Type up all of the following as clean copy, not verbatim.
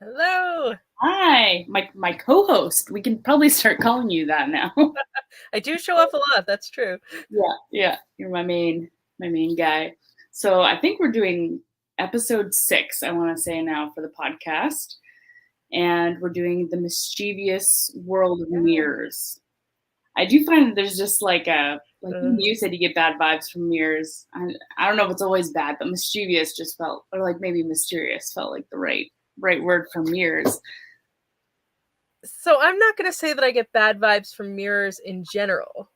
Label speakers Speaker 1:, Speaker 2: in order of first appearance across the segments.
Speaker 1: Hello.
Speaker 2: Hi, my co-host. We can probably start calling you that now.
Speaker 1: I do show off a lot. That's true.
Speaker 2: Yeah. You're my main guy. So I think we're doing episode 6, I want to say now for the podcast. And we're doing the mischievous world of
Speaker 1: Yeah.
Speaker 2: mirrors. I do find that there's just like
Speaker 1: Uh,
Speaker 2: you said, you get bad vibes from mirrors. I don't know if it's always bad, but mischievous just felt, or like maybe mysterious felt like the right word for mirrors.
Speaker 1: so I'm not going to say that I get bad vibes from mirrors in general.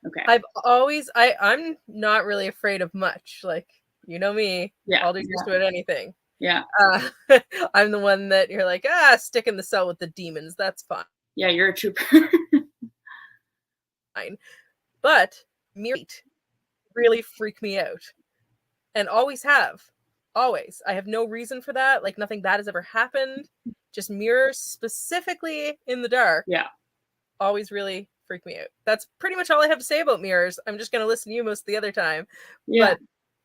Speaker 2: Okay.
Speaker 1: I'm not really afraid of much. Like, you know me,
Speaker 2: Yeah.
Speaker 1: I'll do just about anything.
Speaker 2: Yeah.
Speaker 1: Uh, I'm the one that you're like, stick in the cell with the demons. That's fine.
Speaker 2: Yeah, you're a trooper.
Speaker 1: But mirrors really freak me out and always have. Always. I have no reason for that. Like, nothing bad has ever happened. Just mirrors specifically in the dark.
Speaker 2: Yeah.
Speaker 1: Always really freak me out. That's pretty much all I have to say about mirrors. I'm just going to listen to you most of the other time.
Speaker 2: Yeah.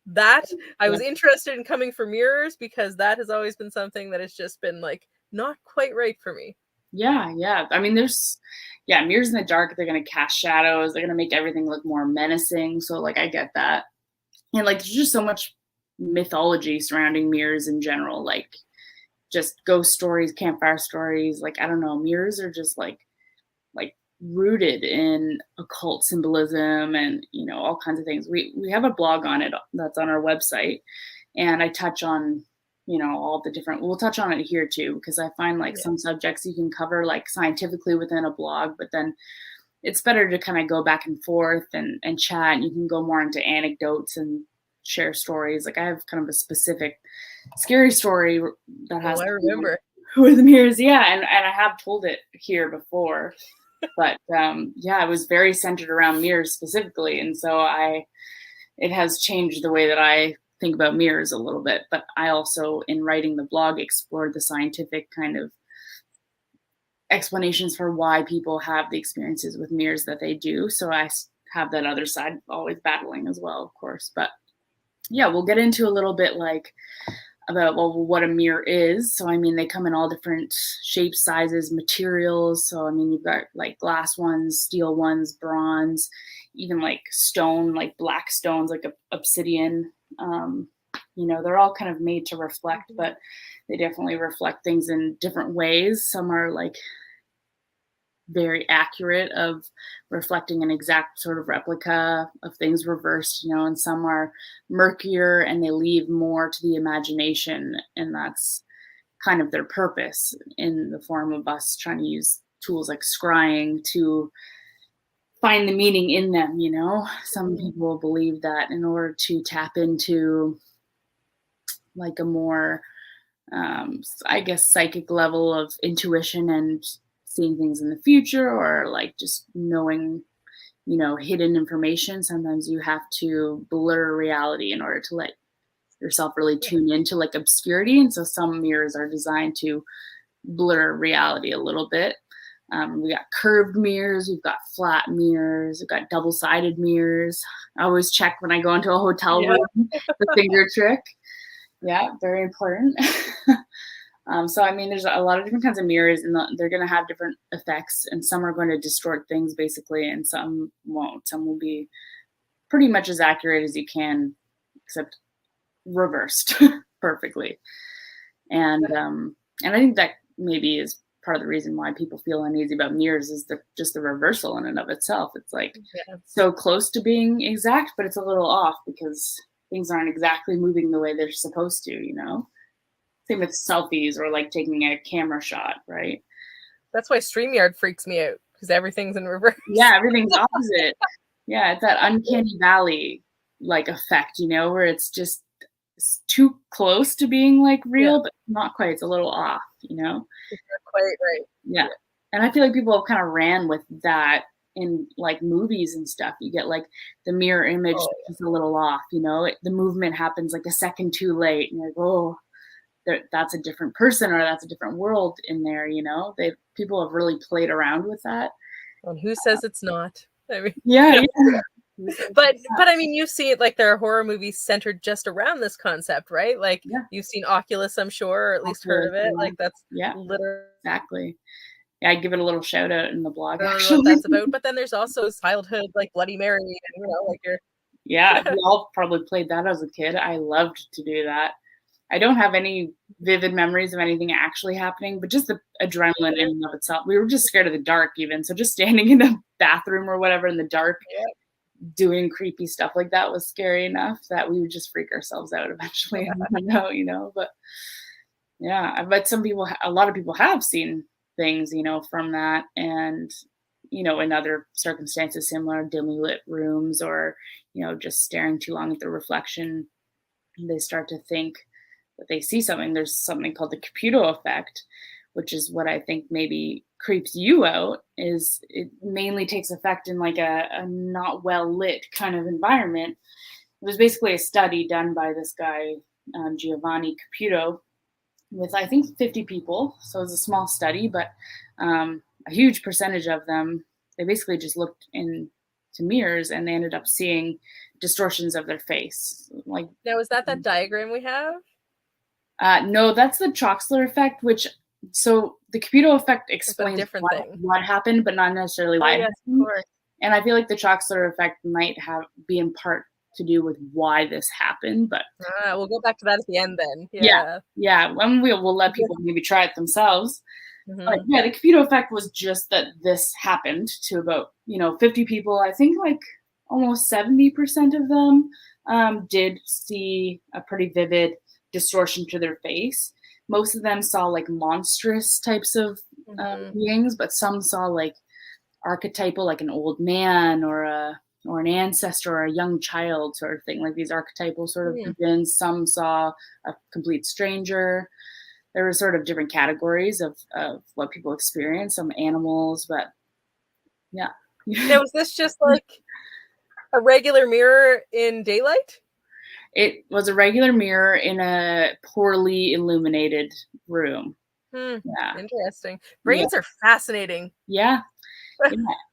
Speaker 1: But I was interested in coming for mirrors because that has always been something that has just been like not quite right for me.
Speaker 2: Yeah. I mean, mirrors in the dark, they're going to cast shadows. They're going to make everything look more menacing. So, like, I get that. And, like, there's just so much mythology surrounding mirrors in general. Like, just ghost stories, campfire stories. Like, I don't know. Mirrors are just, like rooted in occult symbolism and, all kinds of things. We have a blog on it that's on our website. And I touch on all the different, we'll touch on it here too, because I find like some subjects you can cover like scientifically within a blog, but then it's better to kind of go back and forth and chat, and you can go more into anecdotes and share stories. Like, I have kind of a specific scary story that has
Speaker 1: I remember
Speaker 2: with mirrors. Yeah. And I have told it here before, but it was very centered around mirrors specifically. And so it has changed the way that I think about mirrors a little bit. But I also, in writing the blog, explored the scientific kind of explanations for why people have the experiences with mirrors that they do. So I have that other side always battling as well, of course. But yeah, we'll get into a little bit like about what a mirror is. So I mean, they come in all different shapes, sizes, materials. So I mean, you've got like glass ones, steel ones, bronze, even like stone, like black stones, like obsidian. They're all kind of made to reflect, but they definitely reflect things in different ways. Some are like very accurate of reflecting an exact sort of replica of things reversed, and some are murkier and they leave more to the imagination, and that's kind of their purpose in the form of us trying to use tools like scrying to find the meaning in them. Some people believe that in order to tap into like a more I guess psychic level of intuition and seeing things in the future, or like just knowing hidden information, sometimes you have to blur reality in order to let yourself really tune into like obscurity. And so some mirrors are designed to blur reality a little bit. We got curved mirrors, we've got flat mirrors, we've got double-sided mirrors. I always check when I go into a hotel room, the finger trick. Yeah, very important. So, I mean, there's a lot of different kinds of mirrors, and they're going to have different effects, and some are going to distort things, basically, and some won't. Some will be pretty much as accurate as you can, except reversed perfectly. And I think that maybe is part of the reason why people feel uneasy about mirrors is just the reversal in and of itself. It's like so close to being exact, but it's a little off because things aren't exactly moving the way they're supposed to. Same with selfies or like taking a camera shot, right?
Speaker 1: That's why StreamYard freaks me out, because everything's in reverse.
Speaker 2: Yeah, everything's opposite. Yeah, it's that uncanny valley like effect, where it's just too close to being like real, but not quite. It's a little off,
Speaker 1: It's not quite right.
Speaker 2: Yeah. And I feel like people have kind of ran with that in like movies and stuff. You get like the mirror image is a little off, the movement happens like a second too late, and you're like, oh, that's a different person, or that's a different world in there. People have really played around with that.
Speaker 1: And who says it's not? I mean,
Speaker 2: yeah.
Speaker 1: But I mean, you've seen like there are horror movies centered just around this concept, right? Like
Speaker 2: Yeah.
Speaker 1: you've seen Oculus, I'm sure, or at least heard of it. Like that's literally
Speaker 2: exactly. Yeah, I give it a little shout out in the blog
Speaker 1: what
Speaker 2: actually.
Speaker 1: that's about. But then there's also childhood, like Bloody Mary, and like you're
Speaker 2: Yeah, we all probably played that as a kid. I loved to do that. I don't have any vivid memories of anything actually happening, but just the adrenaline in and of itself. We were just scared of the dark even. So just standing in a bathroom or whatever in the dark, doing creepy stuff like that was scary enough that we would just freak ourselves out eventually. But yeah, I bet a lot of people have seen things, from that and, in other circumstances, similar dimly lit rooms or, just staring too long at the reflection, they start to think that they see something. There's something called the Caputo effect, which is what I think maybe creeps you out. Is it mainly takes effect in like a not well lit kind of environment. It was basically a study done by this guy, Giovanni Caputo, with I think 50 people. So it was a small study, but a huge percentage of them, they basically just looked into mirrors and they ended up seeing distortions of their face. Like
Speaker 1: now, is that diagram we have?
Speaker 2: No, that's the Troxler effect, so the Caputo effect explains what happened, but not necessarily why.
Speaker 1: Yes, of course.
Speaker 2: And I feel like the Troxler effect might be in part to do with why this happened, but
Speaker 1: we'll go back to that at the end then.
Speaker 2: Yeah. When we'll let people maybe try it themselves. But yeah, the Caputo effect was just that this happened to about 50 people. I think like almost 70% of them did see a pretty vivid distortion to their face. Most of them saw like monstrous types of beings, but some saw like archetypal, like an old man or an ancestor or a young child sort of thing, like these archetypal sort of visions. Some saw a complete stranger. There were sort of different categories of what people experience, some animals, but yeah.
Speaker 1: Now, was this just like a regular mirror in daylight?
Speaker 2: It was a regular mirror in a poorly illuminated room.
Speaker 1: Yeah. Interesting. Brains are fascinating.
Speaker 2: Yeah.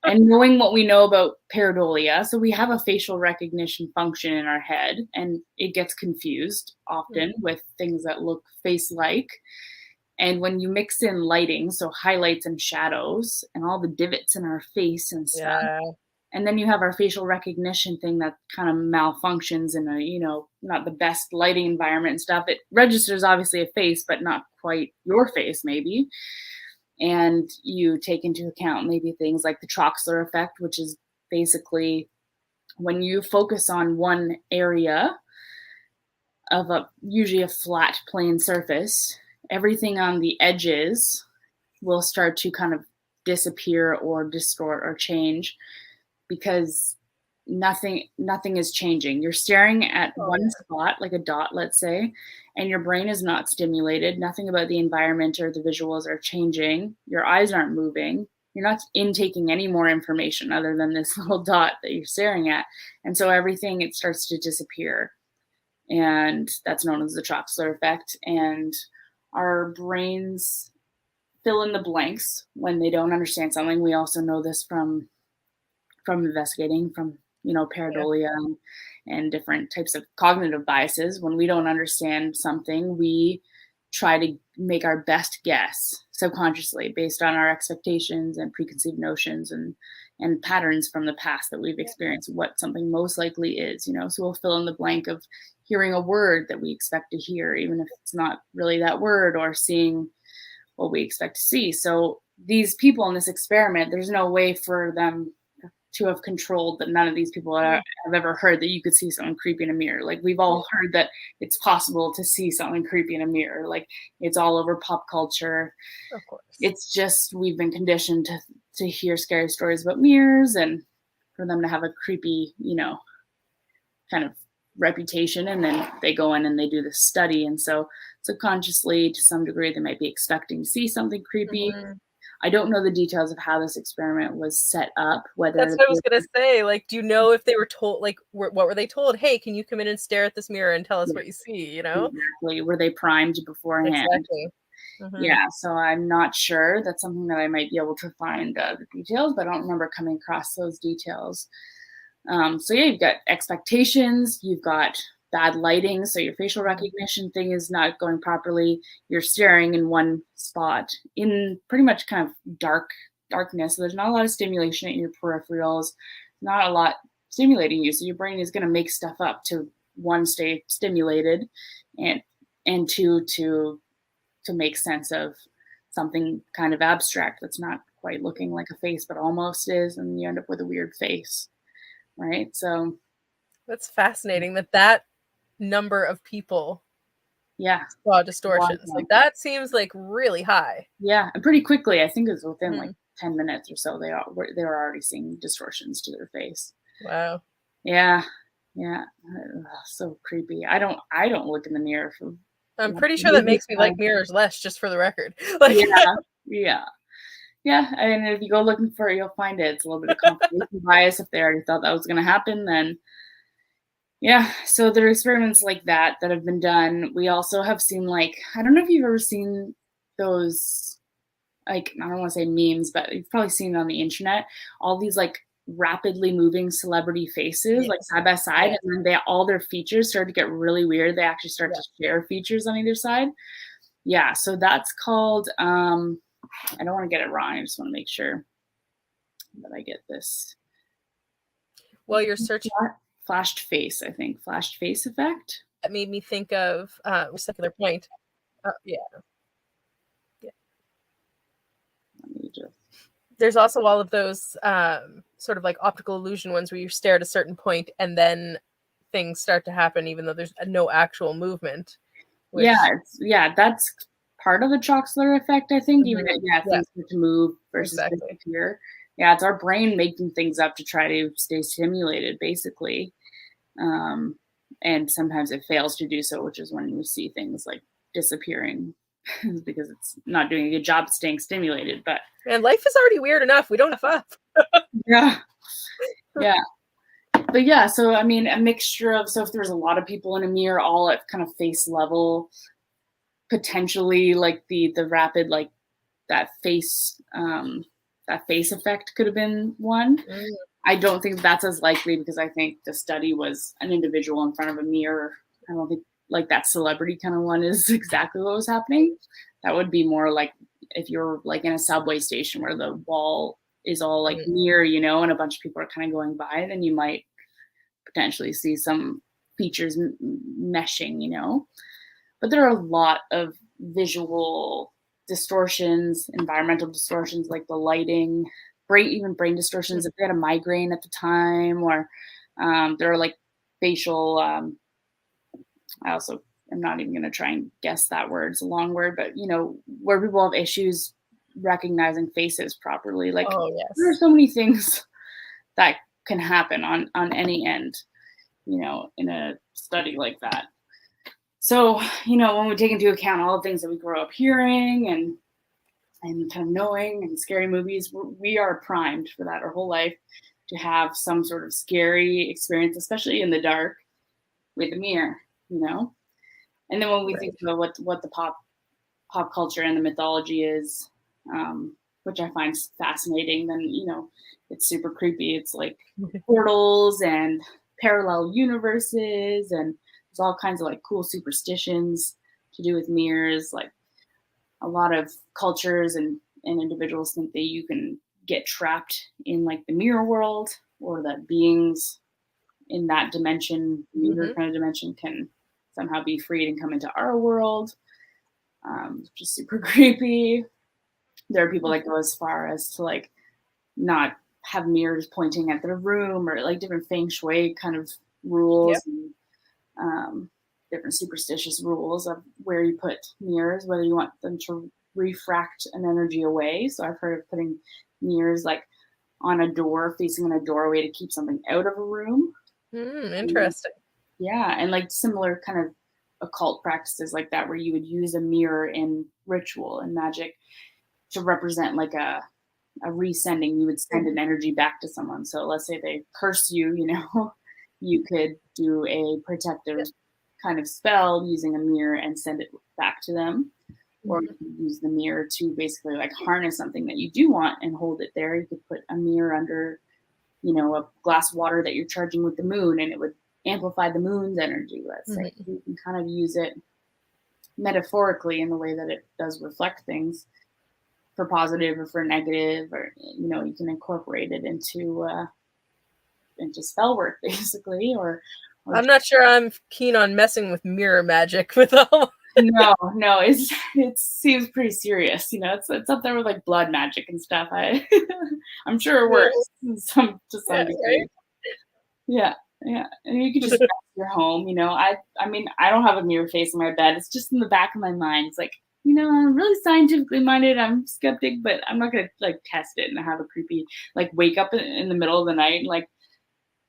Speaker 2: And knowing what we know about pareidolia, so we have a facial recognition function in our head, and it gets confused often with things that look face-like. And when you mix in lighting, so highlights and shadows, and all the divots in our face and stuff, and then you have our facial recognition thing that kind of malfunctions in a, not the best lighting environment and stuff. It registers obviously a face, but not quite your face maybe. And you take into account maybe things like the Troxler effect, which is basically when you focus on one area of usually a flat plane surface, everything on the edges will start to kind of disappear or distort or change because nothing is changing. You're staring at one spot, like a dot, let's say, and your brain is not stimulated. Nothing about the environment or the visuals are changing. Your eyes aren't moving. You're not intaking any more information other than this little dot that you're staring at. And so everything, it starts to disappear. And that's known as the Troxler effect. And our brains fill in the blanks when they don't understand something. We also know this from investigating, from pareidolia and different types of cognitive biases. When we don't understand something, we try to make our best guess subconsciously based on our expectations and preconceived notions and patterns from the past that we've experienced, what something most likely is. So we'll fill in the blank of hearing a word that we expect to hear, even if it's not really that word, or seeing what we expect to see. So these people in this experiment, there's no way for them to have controlled that. None of these people have ever heard that you could see something creepy in a mirror. Like, we've all heard that it's possible to see something creepy in a mirror. Like, it's all over pop culture.
Speaker 1: Of course.
Speaker 2: It's just, we've been conditioned to hear scary stories about mirrors, and for them to have a creepy, kind of reputation, and then they go in and they do this study, and so subconsciously, to some degree, they might be expecting to see something creepy. I don't know the details of how this experiment was set up. Whether
Speaker 1: that's what I was gonna say. Like, do you know if they were told, like, what were they told? Hey, can you come in and stare at this mirror and tell us what you see?
Speaker 2: Exactly. Were they primed beforehand?
Speaker 1: Exactly.
Speaker 2: Yeah. So I'm not sure. That's something that I might be able to find the details, but I don't remember coming across those details. So yeah, you've got expectations, you've got bad lighting, so your facial recognition thing is not going properly. You're staring in one spot in pretty much kind of darkness. So there's not a lot of stimulation in your peripherals, not a lot stimulating you. So your brain is going to make stuff up to one, stay stimulated, and two, to make sense of something kind of abstract that's not quite looking like a face, but almost is, and you end up with a weird face, right? So
Speaker 1: that's fascinating that number of people
Speaker 2: yeah,
Speaker 1: saw distortions. Like that seems like really high.
Speaker 2: Yeah, and pretty quickly, I think it was within like 10 minutes or so, they were already seeing distortions to their face.
Speaker 1: Wow.
Speaker 2: Yeah, yeah, so creepy. I don't look in the mirror for.
Speaker 1: I'm pretty sure that makes me like mirrors less, just for the record. Like,
Speaker 2: yeah. And if you go looking for it, you'll find it. It's a little bit of confirmation bias. If they already thought that was going to happen, then yeah. So there are experiments like that have been done. We also have seen, like, I don't know if you've ever seen those, like, I don't want to say memes, but you've probably seen it on the internet. All these like rapidly moving celebrity faces, like side by side, and then all their features start to get really weird. They actually start to share features on either side. Yeah, so that's called. I don't want to get it wrong. I just want to make sure that I get this.
Speaker 1: Well, you're searching.
Speaker 2: Flashed face, I think. Flashed face effect.
Speaker 1: That made me think of a secular point. Yeah. There's also all of those sort of like optical illusion ones where you stare at a certain point and then things start to happen even though there's no actual movement.
Speaker 2: Which... Yeah, that's part of the Troxler effect, I think. Even things start to move versus disappear. Yeah, it's our brain making things up to try to stay stimulated, basically. And sometimes it fails to do so, which is when we see things like disappearing because it's not doing a good job of staying stimulated. But
Speaker 1: life is already weird enough. We don't have up.
Speaker 2: Yeah. But yeah, so I mean, a mixture of, so if there's a lot of people in a mirror all at kind of face level, potentially like the rapid, like that face effect could have been one. I don't think that's as likely because I think the study was an individual in front of a mirror. I don't think like that celebrity kind of one is exactly what was happening. That would be more like if you're like in a subway station where the wall is all like mirror, and a bunch of people are kind of going by, then you might potentially see some features meshing, But there are a lot of visual distortions, environmental distortions, like the lighting, even brain distortions. If they had a migraine at the time, or there are like facial. I also am not even going to try and guess that word. It's a long word, but where people have issues recognizing faces properly. Like there are so many things that can happen on any end, in a study like that. So, when we take into account all the things that we grow up hearing and kind of knowing, and scary movies, we are primed for that our whole life to have some sort of scary experience, especially in the dark with a mirror, And then when we think about what the pop culture and the mythology is, which I find fascinating, then, it's super creepy. It's like portals and parallel universes, and there's all kinds of like cool superstitions to do with mirrors. Like a lot of cultures and individuals think that you can get trapped in like the mirror world, or that beings in that dimension, mirror kind of dimension, can somehow be freed and come into our world, which is super creepy. There are people that go as far as to like not have mirrors pointing at their room, or like different feng shui kind of rules, and different superstitious rules of where you put mirrors, whether you want them to refract an energy away. So I've heard of putting mirrors like on a door, facing in a doorway, to keep something out of a room.
Speaker 1: Interesting.
Speaker 2: And like similar kind of occult practices like that, where you would use a mirror in ritual and magic to represent like a resending. You would send an energy back to someone. So let's say they curse you, you could do a protective kind of spell using a mirror and send it back to them. Or you could use the mirror to basically like harness something that you do want and hold it there. You could put a mirror under a glass of water that you're charging with the moon, and it would amplify the moon's energy, let's say. You can kind of use it metaphorically in the way that it does reflect things for positive or for negative, or you can incorporate it into spell work basically, or
Speaker 1: I'm not sure I'm keen on messing with mirror magic with all.
Speaker 2: No, it seems pretty serious. It's up there with like blood magic and stuff. I'm sure it works to some degree.
Speaker 1: Right?
Speaker 2: Yeah, yeah. And you could just your home. I mean, I don't have a mirror face in my bed. It's just in the back of my mind. It's like, I'm really scientifically minded. I'm skeptic, but I'm not gonna like test it and have a creepy like wake up in the middle of the night and like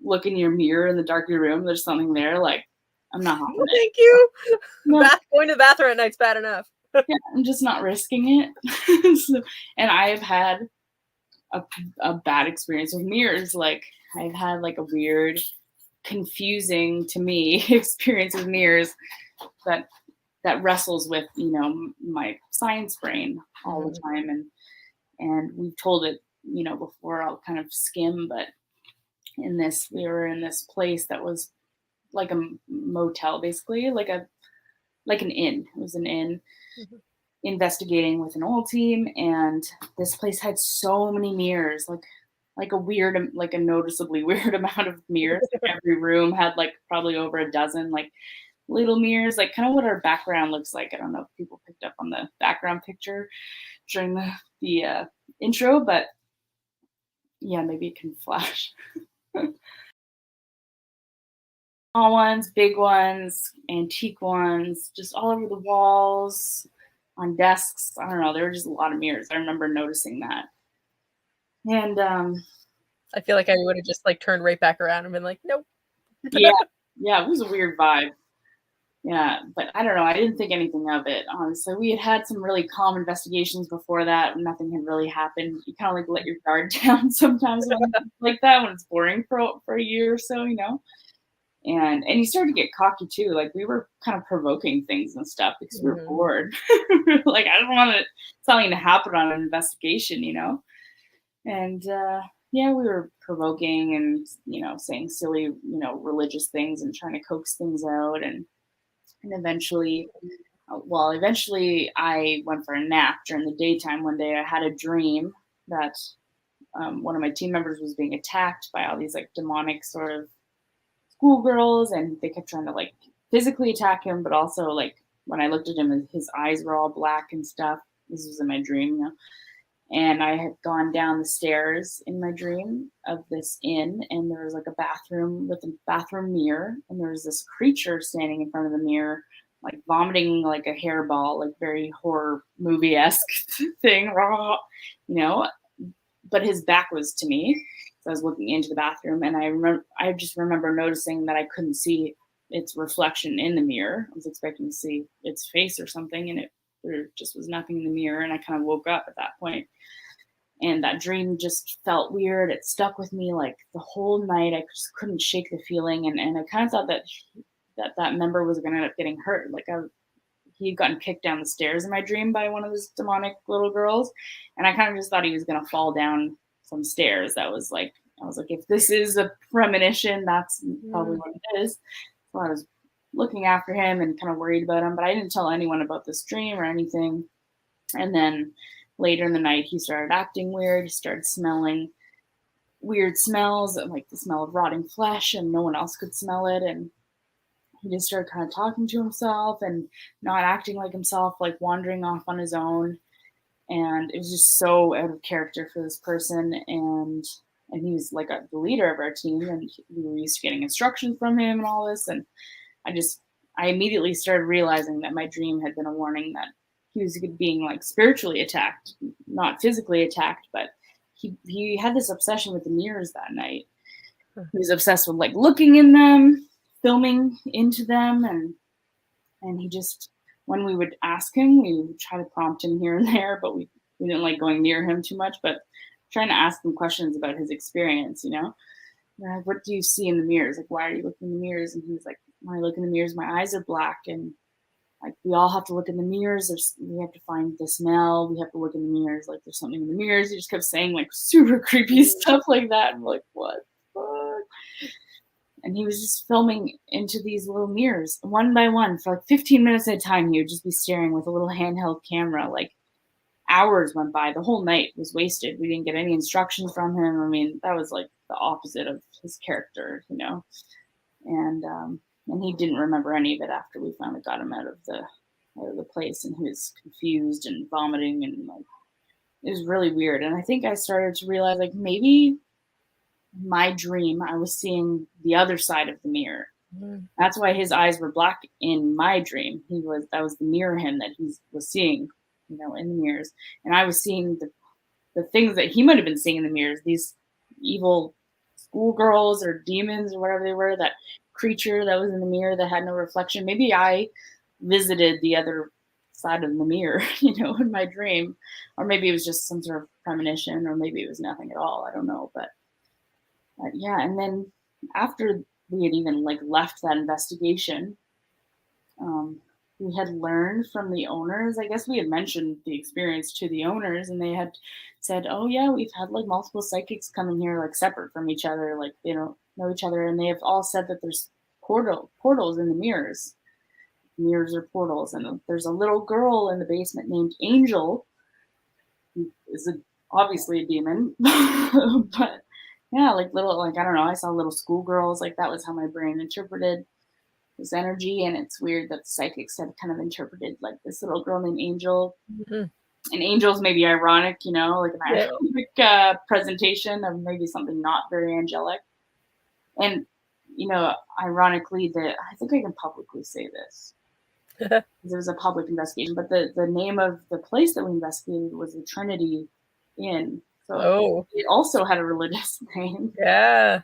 Speaker 2: look in your mirror in the dark of your room. There's something there. Like, I'm not having it.
Speaker 1: Thank you.
Speaker 2: No.
Speaker 1: Going to the bathroom at night's bad enough.
Speaker 2: Yeah, I'm just not risking it. And I've had a bad experience with mirrors. Like, I've had like a weird, confusing to me experience with mirrors that wrestles with my science brain all the time. And we've told it before. I'll kind of skim, but we were in this place that was like a motel, basically, like an inn. It was an inn. Investigating with an old team, and this place had so many mirrors, like a noticeably weird amount of mirrors. Every room had like probably over a dozen like little mirrors, like kind of what our background looks like. I don't know if people picked up on the background picture during the intro, but yeah, maybe it can flash. Small ones, big ones, antique ones, just all over the walls, on desks. I don't know. There were just a lot of mirrors. I remember noticing that. And
Speaker 1: I feel like I would have just like turned right back around and been like, nope.
Speaker 2: yeah, it was a weird vibe. Yeah, but I don't know. I didn't think anything of it, honestly. We had some really calm investigations before that. Nothing had really happened. You kind of like let your guard down sometimes like that when it's boring for a year or so, And you start to get cocky too. Like, we were kind of provoking things and stuff because we were bored. Like, I don't want something to happen on an investigation, And yeah, we were provoking and saying silly religious things and trying to coax things out, and eventually I went for a nap during the daytime. One day I had a dream that one of my team members was being attacked by all these like demonic sort of schoolgirls, and they kept trying to like physically attack him, but also like when I looked at him, his eyes were all black and stuff. This was in my dream, And I had gone down the stairs in my dream of this inn, and there was like a bathroom with a bathroom mirror, and there was this creature standing in front of the mirror, like vomiting like a hairball, like very horror movie-esque thing, But his back was to me. So I was looking into the bathroom, and I just remember noticing that I couldn't see its reflection in the mirror. I was expecting to see its face or something, and there just was nothing in the mirror. And I kind of woke up at that point. And that dream just felt weird. It stuck with me like the whole night. I just couldn't shake the feeling. And I kind of thought that member was going to end up getting hurt. Like he had gotten kicked down the stairs in my dream by one of those demonic little girls. And I kind of just thought he was going to fall down some stairs. I was like, if this is a premonition, that's probably what it is. So I was looking after him and kind of worried about him, but I didn't tell anyone about this dream or anything. And then later in the night, he started acting weird. He started smelling weird smells, like the smell of rotting flesh, and no one else could smell it. And he just started kind of talking to himself and not acting like himself, like wandering off on his own. And it was just so out of character for this person. And he was like the leader of our team, and we were used to getting instructions from him and all this. And I immediately started realizing that my dream had been a warning that he was being like spiritually attacked, not physically attacked, but he had this obsession with the mirrors that night. He was obsessed with like looking in them, filming into them, and he just, when we would ask him, we would try to prompt him here and there, but we didn't like going near him too much, but trying to ask him questions about his experience, what do you see in the mirrors? Like, why are you looking in the mirrors? And he was like, when I look in the mirrors, my eyes are black, and like we all have to look in the mirrors. We have to find the smell. We have to look in the mirrors. Like there's something in the mirrors. He just kept saying like super creepy stuff like that. I'm like, what? Fuck? And he was just filming into these little mirrors one by one for like 15 minutes at a time. He would just be staring with a little handheld camera. Like hours went by. The whole night was wasted. We didn't get any instructions from him. I mean, that was like the opposite of his character, you know. And he didn't remember any of it after we finally got him out of the place, and he was confused and vomiting, and like it was really weird. And I think I started to realize like maybe my dream, I was seeing the other side of the mirror. Mm-hmm. That's why his eyes were black in my dream. That was the mirror him that he was seeing, you know, in the mirrors. And I was seeing the things that he might have been seeing in the mirrors, these evil schoolgirls or demons or whatever they were, that creature that was in the mirror that had no reflection. Maybe I visited the other side of the mirror, you know, in my dream. Or maybe it was just some sort of premonition, or maybe it was nothing at all. I don't know. But yeah, and then after we had even like left that investigation, we had learned from the owners. I guess we had mentioned the experience to the owners, and they had said, "Oh yeah, we've had like multiple psychics come in here, like separate from each other, like they don't know each other." And they have all said that there's portals in the mirrors. Mirrors are portals, and there's a little girl in the basement named Angel, who is obviously a demon, but yeah, like little, like I don't know. I saw little schoolgirls. Like that was how my brain interpreted this energy. And it's weird that the psychics had kind of interpreted like this little girl named Angel. Mm-hmm. And Angel's maybe ironic, you know, like an ironic presentation of maybe something not very angelic. And, you know, ironically, I think I can publicly say this. It was a public investigation, but the name of the place that we investigated was the Trinity Inn. So it also had a religious name.
Speaker 1: Yeah.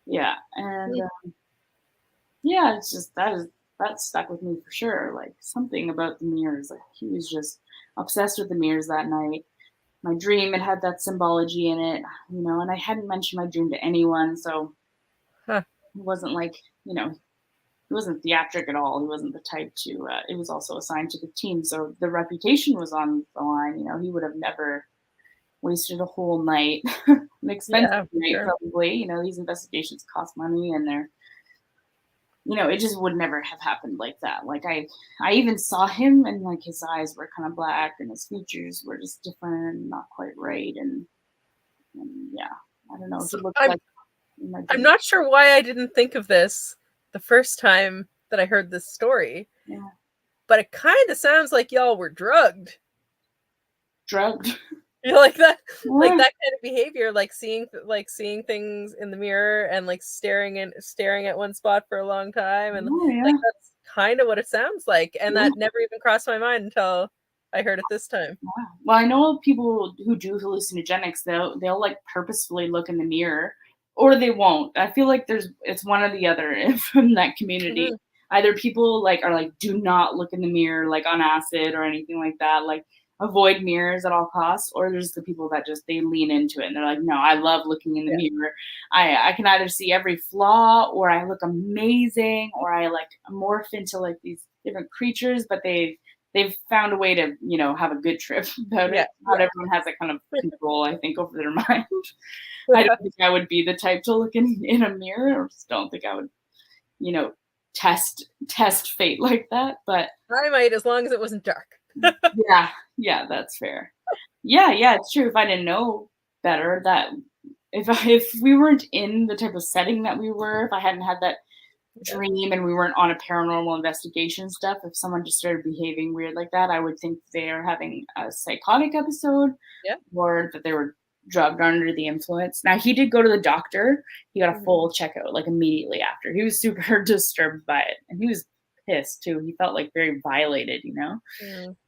Speaker 2: Yeah. And yeah, it's just that stuck with me for sure. Like something about the mirrors. Like he was just obsessed with the mirrors that night. My dream, it had that symbology in it, you know, and I hadn't mentioned my dream to anyone, so it wasn't like, you know, he wasn't theatric at all. He wasn't the type to, it was also assigned to the team. So the reputation was on the line. You know, he would have never wasted a whole night, an expensive night probably. You know, these investigations cost money, and they're, you know, it just would never have happened like that. Like I even saw him, and like his eyes were kind of black, and his features were just different, and not quite right. And yeah, I don't know. So
Speaker 1: I'm not sure why I didn't think of this the first time that I heard this story.
Speaker 2: Yeah.
Speaker 1: But it kind of sounds like y'all were drugged.
Speaker 2: Drugged?
Speaker 1: You know, like that, like that kind of behavior, like seeing things in the mirror and like staring at one spot for a long time, and like that's kind of what it sounds like. And that never even crossed my mind until I heard it this time.
Speaker 2: Wow. Well, I know people who do hallucinogenics, they'll like purposefully look in the mirror, or they won't. I feel like it's one or the other from that community. Mm-hmm. Either people like are like, do not look in the mirror, like on acid or anything like that, like avoid mirrors at all costs, or there's the people that just they lean into it and they're like, no, I love looking in the mirror. I can either see every flaw, or I look amazing, or I like morph into like these different creatures, but they've found a way to, you know, have a good trip about it. Not everyone has that kind of control, I think, over their mind. I don't think I would be the type to look in a mirror, or just don't think I would, you know, test fate like that. But
Speaker 1: I might, as long as it wasn't dark.
Speaker 2: yeah, that's fair. Yeah, it's true. If I didn't know better, that if we weren't in the type of setting that we were, if I hadn't had that dream and we weren't on a paranormal investigation stuff, if someone just started behaving weird like that, I would think they're having a psychotic episode, or that they were drugged under the influence. Now, he did go to the doctor. He got a full checkout like immediately after. He was super disturbed by it, and he was pissed too. He felt like very violated, you know.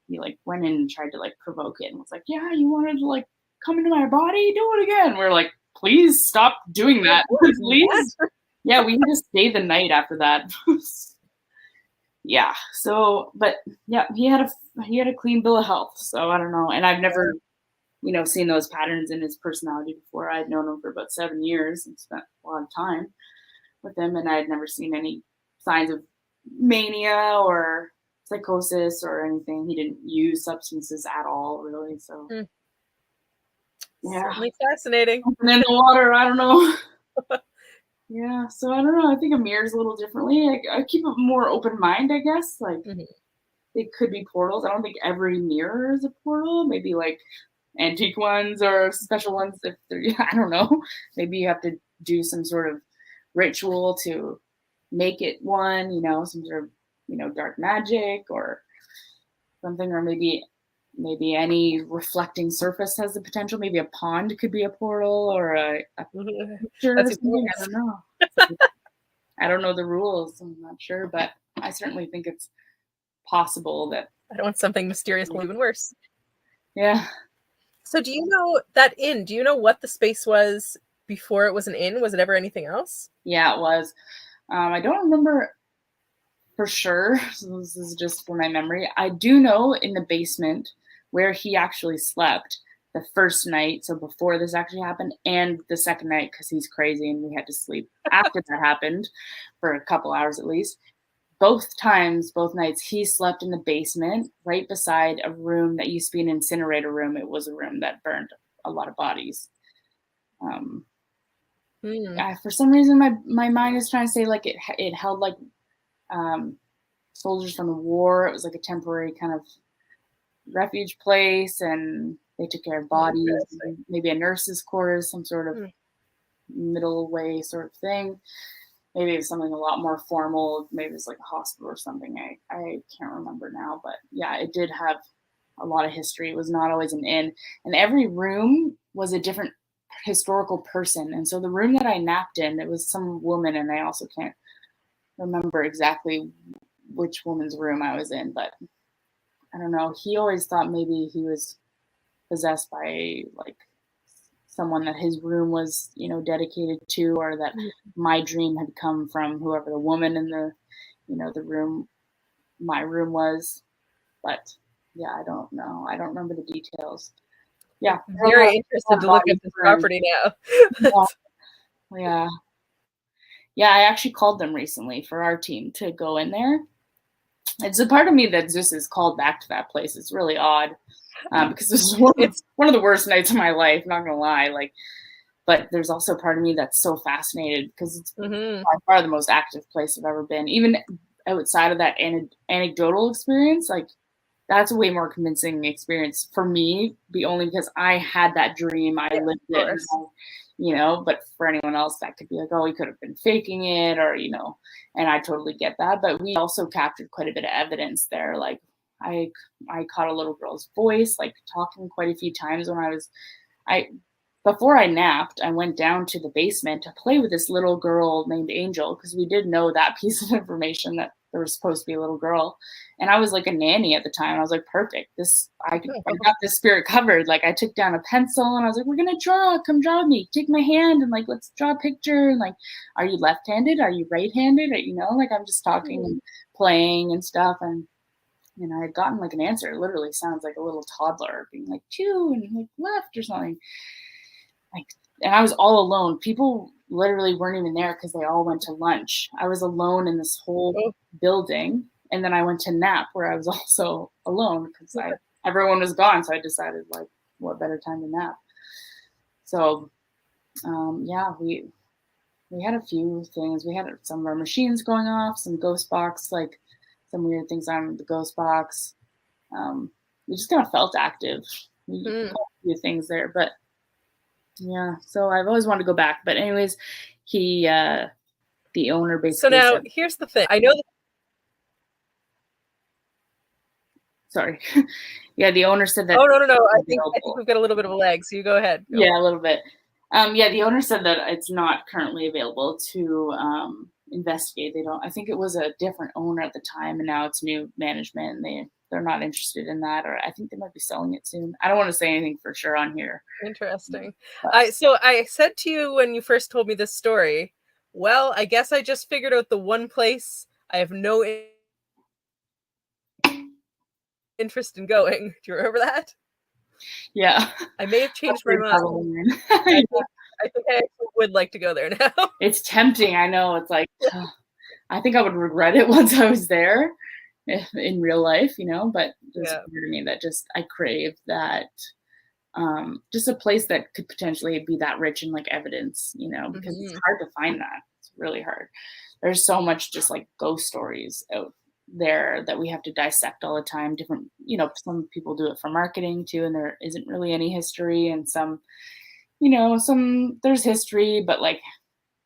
Speaker 2: He like went in and tried to like provoke it and was like, yeah, you wanted to like come into my body, do it again. We're like, please stop doing that, please. Yeah, we had to stay the night after that. Yeah. So, but yeah, he had a clean bill of health. So I don't know. And I've never, you know, seen those patterns in his personality before. I had known him for about 7 years and spent a lot of time with him, and I had never seen any signs of mania or psychosis or anything. He didn't use substances at all, really. So yeah,
Speaker 1: certainly fascinating.
Speaker 2: and in the water, I don't know. Yeah, so I don't know. I think a mirror is a little differently. I keep a more open mind, I guess. Like it could be portals. I don't think every mirror is a portal. Maybe like antique ones or special ones. If they're, I don't know. Maybe you have to do some sort of ritual to make it one. You know, some sort of dark magic or something, or maybe any reflecting surface has the potential. Maybe a pond could be a portal or a picture or something. I don't know. I don't know the rules. I'm not sure, but I certainly think it's possible that
Speaker 1: I don't want something mysterious even worse.
Speaker 2: Yeah.
Speaker 1: So do you know that inn? Do you know what the space was before it was an inn? Was it ever anything else?
Speaker 2: Yeah, it was. I don't remember for sure. So this is just for my memory. I do know in the basement where he actually slept the first night, so before this actually happened, and the second night because he's crazy and we had to sleep after that happened for a couple hours at least. Both nights, he slept in the basement right beside a room that used to be an incinerator room. It was a room that burned a lot of bodies. For some reason, my mind is trying to say like it held like soldiers from the war. It was like a temporary kind of refuge place, and they took care of bodies. Maybe a nurse's quarters, some sort of middle way sort of thing. Maybe it was something a lot more formal. Maybe it was like a hospital or something. I can't remember now, but yeah, it did have a lot of history. It was not always an inn, and every room was a different historical person. And so the room that I napped in, it was some woman, and I also can't remember exactly which woman's room I was in, but I don't know. He always thought maybe he was possessed by like someone that his room was, dedicated to, or that my dream had come from whoever the woman in the, the room, my room was. But yeah, I don't know. I don't remember the details. Yeah.
Speaker 1: Very interested to look at this property now.
Speaker 2: Yeah. Yeah, I actually called them recently for our team to go in there. It's a part of me that just is called back to that place. It's really odd because it's one of the worst nights of my life, not gonna lie. But there's also a part of me that's so fascinated because it's by far the most active place I've ever been. Even outside of that anecdotal experience, like that's a way more convincing experience for me, only because I had that dream, I lived it, but for anyone else that could be like, oh, he could have been faking it, or and I totally get that. But we also captured quite a bit of evidence there. Like I caught a little girl's voice, like talking quite a few times when before I napped, I went down to the basement to play with this little girl named Angel, because we did know that piece of information that there was supposed to be a little girl. And I was like a nanny at the time. I was like, perfect. I got this spirit covered. Like I took down a pencil and I was like, we're going to draw. Come draw with me. Take my hand and like, let's draw a picture. And like, are you left-handed? Are you right-handed? Like I'm just talking and playing and stuff. And I had gotten like an answer. It literally sounds like a little toddler being like, two and like left or something. And I was all alone. People literally weren't even there because they all went to lunch. I was alone in this whole building. And then I went to nap where I was also alone because everyone was gone. So I decided like, what better time to nap? So we had a few things. We had some of our machines going off, some ghost box, like some weird things on the ghost box. We just kind of felt active. We got a few things there, but yeah, so I've always wanted to go back. But anyways, the owner basically
Speaker 1: So now here's the thing. I know that.
Speaker 2: Sorry. Yeah, the owner said that.
Speaker 1: Oh, no. I think we've got a little bit of a lag, so you go ahead.
Speaker 2: Yeah, a little bit. The owner said that it's not currently available to investigate. I think it was a different owner at the time, and now it's new management, and they're not interested in that, or I think they might be selling it soon. I don't want to say anything for sure on here.
Speaker 1: Interesting. So I said to you when you first told me this story, well, I guess I just figured out the one place I have no interest in going. Do you remember that?
Speaker 2: Yeah.
Speaker 1: I may have changed my mind. I think I actually would like to go there now.
Speaker 2: It's tempting. I know. It's like, I think I would regret it once I was there. in real life, but there's a
Speaker 1: Yeah.
Speaker 2: part of me that just, I crave that, just a place that could potentially be that rich in like evidence, because it's
Speaker 1: Mhm.
Speaker 2: hard to find that. It's really hard. There's so much just like ghost stories out there that we have to dissect all the time. Different, some people do it for marketing too, and there isn't really any history, and some there's history, but like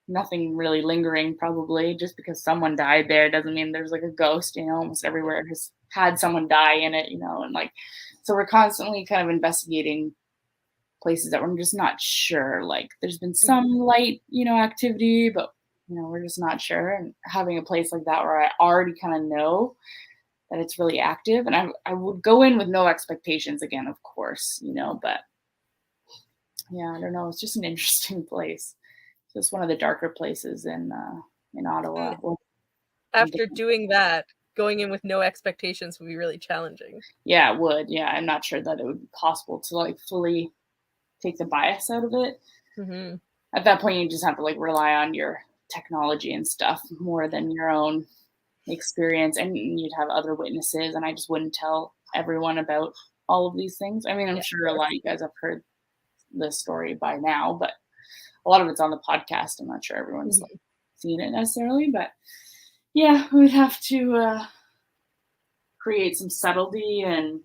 Speaker 2: nothing really lingering. Probably just because someone died there doesn't mean there's like a ghost. Almost everywhere has had someone die in it. And like, so we're constantly kind of investigating places that we're just not sure. Like there's been some
Speaker 1: Mhm.
Speaker 2: light, activity, but we're just not sure. And having a place like that where I already kind of know that it's really active, and I would go in with no expectations again, of course, but yeah, I don't know. It's just an interesting place. So it's one of the darker places in Ottawa.
Speaker 1: And
Speaker 2: Well,
Speaker 1: after doing that, going in with no expectations would be really challenging.
Speaker 2: yeah, it would. Yeah, I'm not sure that it would be possible to like fully take the bias out of it.
Speaker 1: Mhm.
Speaker 2: At that point, you just have to like rely on your technology and stuff more than your own experience, and you'd have other witnesses, and I just wouldn't tell everyone about all of these things. I mean, I'm
Speaker 1: Yeah, of
Speaker 2: sure a lot
Speaker 1: course.
Speaker 2: of you guys have heard this story by now, but a lot of it's on the podcast. I'm not sure everyone's like
Speaker 1: Mhm.
Speaker 2: seen it necessarily, but yeah, we'd have to create some subtlety and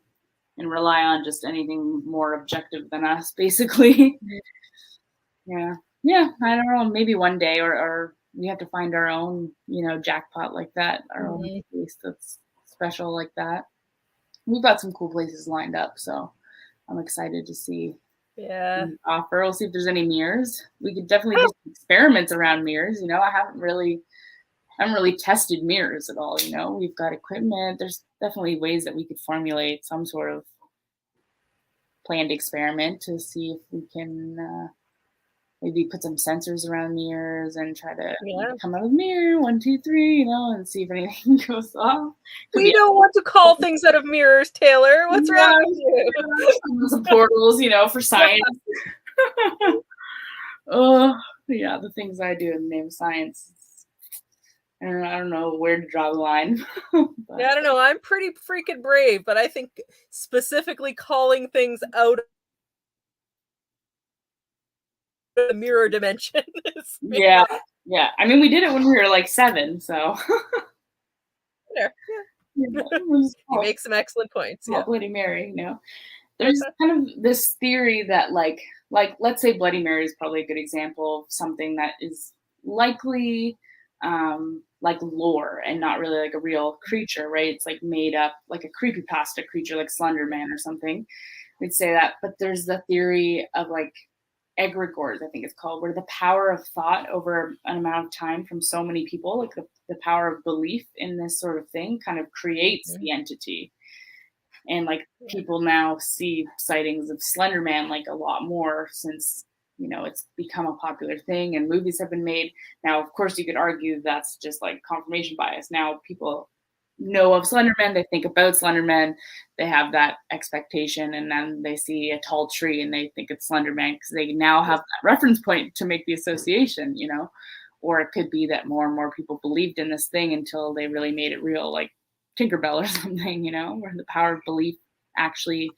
Speaker 2: rely on just anything more objective than us, basically.
Speaker 1: Mhm.
Speaker 2: Yeah. Yeah, I don't know, maybe one day, or we have to find our own, jackpot like that, our own
Speaker 1: Mhm.
Speaker 2: place that's special like that. We've got some cool places lined up, so I'm excited to see
Speaker 1: Yeah.
Speaker 2: offer. We'll see if there's any mirrors. We could definitely do some experiments around mirrors. I haven't really tested mirrors at all. We've got equipment. There's definitely ways that we could formulate some sort of planned experiment to see if we can maybe put some sensors around mirrors and try to
Speaker 1: Yeah.
Speaker 2: come out of mirror 1, 2, 3, and see if anything goes off. Could
Speaker 1: We
Speaker 2: be
Speaker 1: don't want to call things out of mirrors, Taylor. What's wrong with you?
Speaker 2: some portals, for science. Oh, yeah, the things I do in the name of science. I don't know where to draw the line.
Speaker 1: Yeah,
Speaker 2: But
Speaker 1: I don't know. I'm pretty freaking brave, but I think specifically calling things out of the mirror dimension is
Speaker 2: yeah, yeah. I mean, we did it when we were like 7, so
Speaker 1: there.
Speaker 2: yeah,
Speaker 1: Yeah.
Speaker 2: we'll just
Speaker 1: You make some excellent points.
Speaker 2: call
Speaker 1: Yeah.
Speaker 2: it Bloody Mary. There's kind of this theory that like let's say Bloody Mary is probably a good example of something that is likely like lore and not really like a real creature, right? It's like made up, like a creepypasta creature like Slender Man or something. We'd say that. But there's the theory of like egregores, I think it's called, where the power of thought over an amount of time from so many people, like the power of belief in this sort of thing kind of creates
Speaker 1: Mhm.
Speaker 2: the entity. And like people now see sightings of Slender Man like a lot more since it's become a popular thing and movies have been made. Now, of course, you could argue that's just like confirmation bias. Now people know of Slender Man, they think about Slender Man, they have that expectation, and then they see a tall tree and they think it's Slender Man because they now have that reference point to make the association. Or it could be that more and more people believed in this thing until they really made it real, like Tinkerbell or something, where the power of belief actually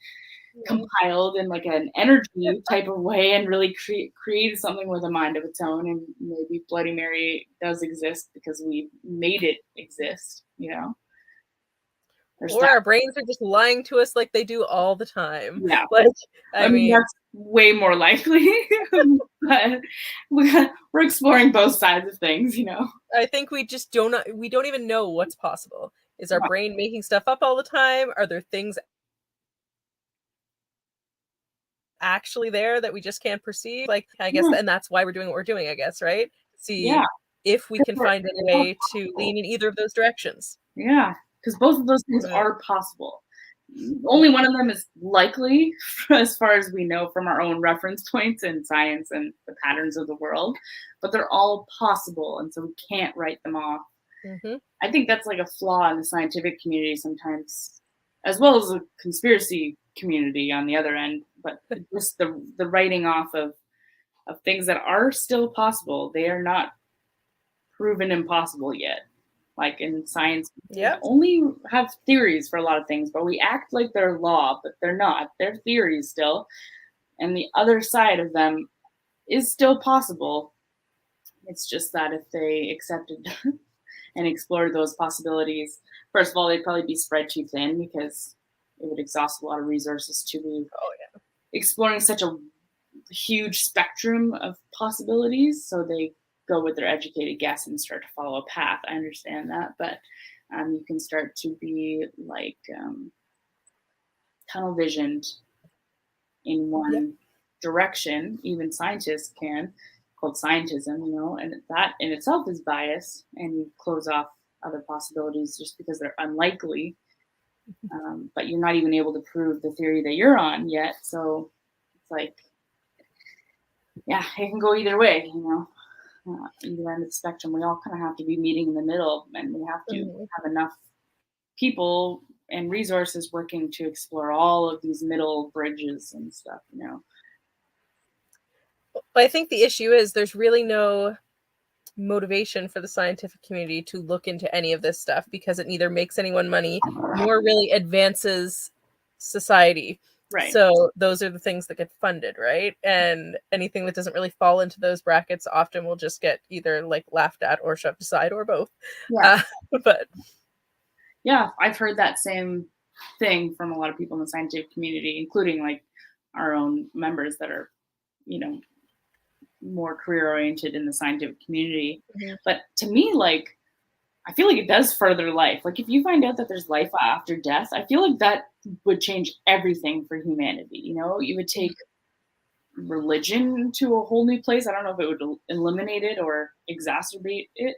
Speaker 2: compiled in like an energy type of way and really created something with a mind of its own. And maybe Bloody Mary does exist because we made it exist. There's
Speaker 1: Or
Speaker 2: that.
Speaker 1: our brains are just lying to us like they do all the time.
Speaker 2: Yeah.
Speaker 1: Like,
Speaker 2: I
Speaker 1: I
Speaker 2: mean,
Speaker 1: mean,
Speaker 2: that's way more likely. But we're exploring both sides of things.
Speaker 1: I think we don't even know what's possible. Is our brain making stuff up all the time? Are there things actually there that we just can't perceive? Like, I guess,
Speaker 2: Yeah.
Speaker 1: and that's why we're doing what we're doing, I guess, right?
Speaker 2: Yeah.
Speaker 1: See if we can find any
Speaker 2: It's all
Speaker 1: way to
Speaker 2: possible.
Speaker 1: lean in either of those directions.
Speaker 2: Yeah, because both of those things
Speaker 1: But,
Speaker 2: are possible. Only one of them is likely, as far as we know from our own reference points in science and the patterns of the world, but they're all possible, and so we can't write them off.
Speaker 1: mhm.
Speaker 2: I think that's like a flaw in the scientific community sometimes, as well as the conspiracy community on the other end. But just the writing off of things that are still possible, they are not proven impossible yet. Like in science, we
Speaker 1: Yep.
Speaker 2: only have theories for a lot of things, but we act like they're law, but they're not. They're theories still. And the other side of them is still possible. It's just that if they accepted and explored those possibilities, first of all, they'd probably be spread too thin because it would exhaust a lot of resources to be
Speaker 1: Oh yeah.
Speaker 2: exploring such a huge spectrum of possibilities. So they go with their educated guess and start to follow a path. I understand that, but you can start to be like tunnel visioned in
Speaker 1: Yep.
Speaker 2: one direction. Even scientists can, called scientism, and that in itself is bias, and you close off other possibilities just because they're unlikely. But you're not even able to prove the theory that you're on yet. So it's like, yeah, it can go either way, either end of the spectrum. We all kind of have to be meeting in the middle, and we have to
Speaker 1: Mhm.
Speaker 2: have enough people and resources working to explore all of these middle bridges and stuff.
Speaker 1: But I think the issue is there's really no motivation for the scientific community to look into any of this stuff because it neither makes anyone money nor really advances society.
Speaker 2: Right.
Speaker 1: So those are the things that get funded, right? And anything that doesn't really fall into those brackets often will just get either like laughed at or shoved aside or both.
Speaker 2: Yeah.
Speaker 1: But
Speaker 2: Yeah, I've heard that same thing from a lot of people in the scientific community, including like our own members that are, more career oriented in the scientific community.
Speaker 1: mhm,
Speaker 2: But to me, like, I feel like it does further life. Like, if you find out that there's life after death, I feel like that would change everything for humanity. You would take religion to a whole new place. I don't know if it would eliminate it or exacerbate it,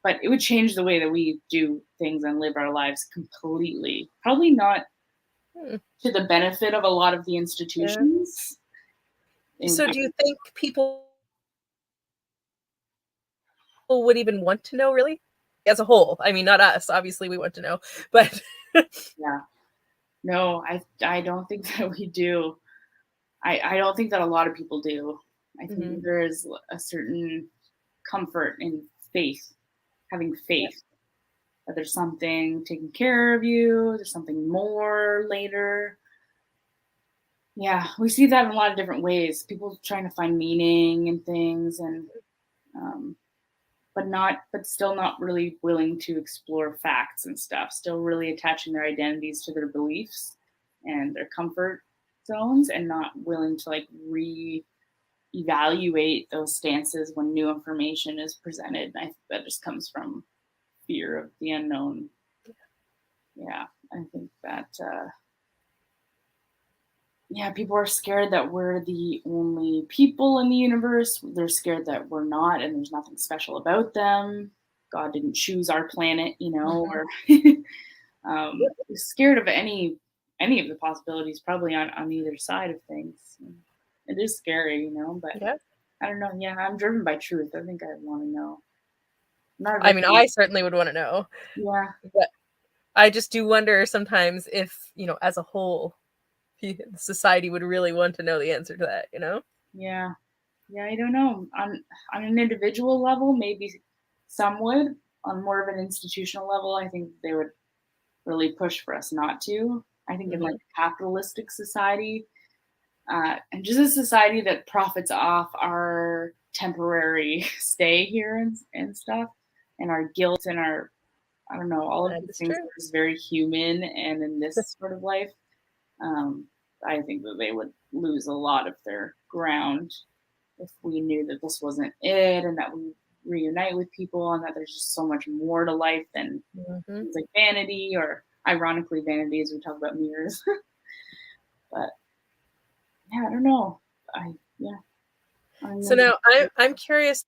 Speaker 2: but it would change the way that we do things and live our lives completely. Probably not
Speaker 1: hmm,
Speaker 2: to the benefit of a lot of the
Speaker 1: yeah.
Speaker 2: institutions.
Speaker 1: So do you think people would even want to know really? As a whole. I mean, not us. Obviously we want to know, but
Speaker 2: Yeah. No, I don't think that we do. I don't think that a lot of people do. I think
Speaker 1: Mhm.
Speaker 2: that there is a certain comfort in faith, having
Speaker 1: Yep.
Speaker 2: faith that there's something taking care of you, there's something more later. Yeah, we see that in a lot of different ways. People trying to find meaning in things, and um, but still not really willing to explore facts and stuff. Still really attaching their identities to their beliefs and their comfort zones, and not willing to like evaluate those stances when new information is presented. I think that just comes from fear of the unknown. Yeah, I think that yeah, people are scared that we're the only people in the universe. They're scared that we're not, and there's nothing special about them. God didn't choose our planet,
Speaker 1: Mhm.
Speaker 2: or scared of any of the possibilities, probably on either side of things. It is scary, but
Speaker 1: Yeah.
Speaker 2: I don't know. Yeah, I'm driven by truth. I think I want to know. I'm not a
Speaker 1: I mean,
Speaker 2: very
Speaker 1: I certainly would want to know,
Speaker 2: yeah,
Speaker 1: but I just do wonder sometimes if, as a whole, society would really want to know the answer to that?
Speaker 2: yeah, yeah. I don't know. On an individual level, maybe some would. On more of an institutional level, I think they would really push for us not to. I think in like
Speaker 1: Mhm.
Speaker 2: a capitalistic society, and just a society that profits off our temporary stay here and stuff, and our guilt and our I don't know all of
Speaker 1: That
Speaker 2: these
Speaker 1: is
Speaker 2: things
Speaker 1: true.
Speaker 2: that is very human and in this sort of life. Um, I think that they would lose a lot of their ground if we knew that this wasn't it and that we reunite with people and that there's just so much more to life than
Speaker 1: Mhm.
Speaker 2: things like vanity or ironically vanity as we talk about mirrors. But yeah, I don't know. Yeah, I
Speaker 1: So
Speaker 2: know.
Speaker 1: now I'm curious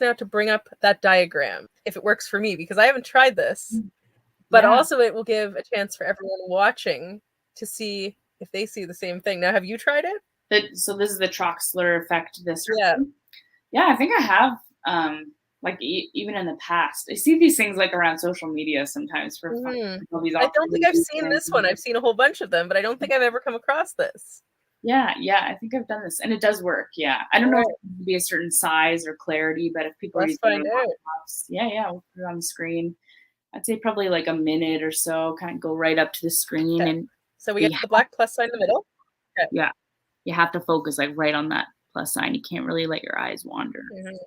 Speaker 1: now to bring up that diagram if it works for me because I haven't tried this, but
Speaker 2: Yeah.
Speaker 1: also it will give a chance for everyone watching to see if they see the same thing. Now, have you tried it?
Speaker 2: So this is the Troxler effect. This
Speaker 1: Yeah.
Speaker 2: Yeah, I think I have. Like even in the past, I see these things like around social media sometimes for fun.
Speaker 1: Mhm.
Speaker 2: Like all these
Speaker 1: I don't think I've
Speaker 2: observations
Speaker 1: seen this one.
Speaker 2: and
Speaker 1: I've seen a whole bunch of them, but I don't think I've ever come across this.
Speaker 2: Yeah, I think I've done this, and it does work. Yeah, I don't know if
Speaker 1: Alright,
Speaker 2: it needs to be a certain size or clarity, but if people are
Speaker 1: let's
Speaker 2: using their
Speaker 1: find out.
Speaker 2: laptops, we'll put it on the screen. I'd say probably like a minute or so, kind of go right up to the screen,
Speaker 1: Okay.
Speaker 2: and
Speaker 1: So we
Speaker 2: you
Speaker 1: get the black plus sign in the middle. Okay.
Speaker 2: yeah, you have to focus like right on that plus sign. You can't really let your eyes wander.
Speaker 1: Mhm.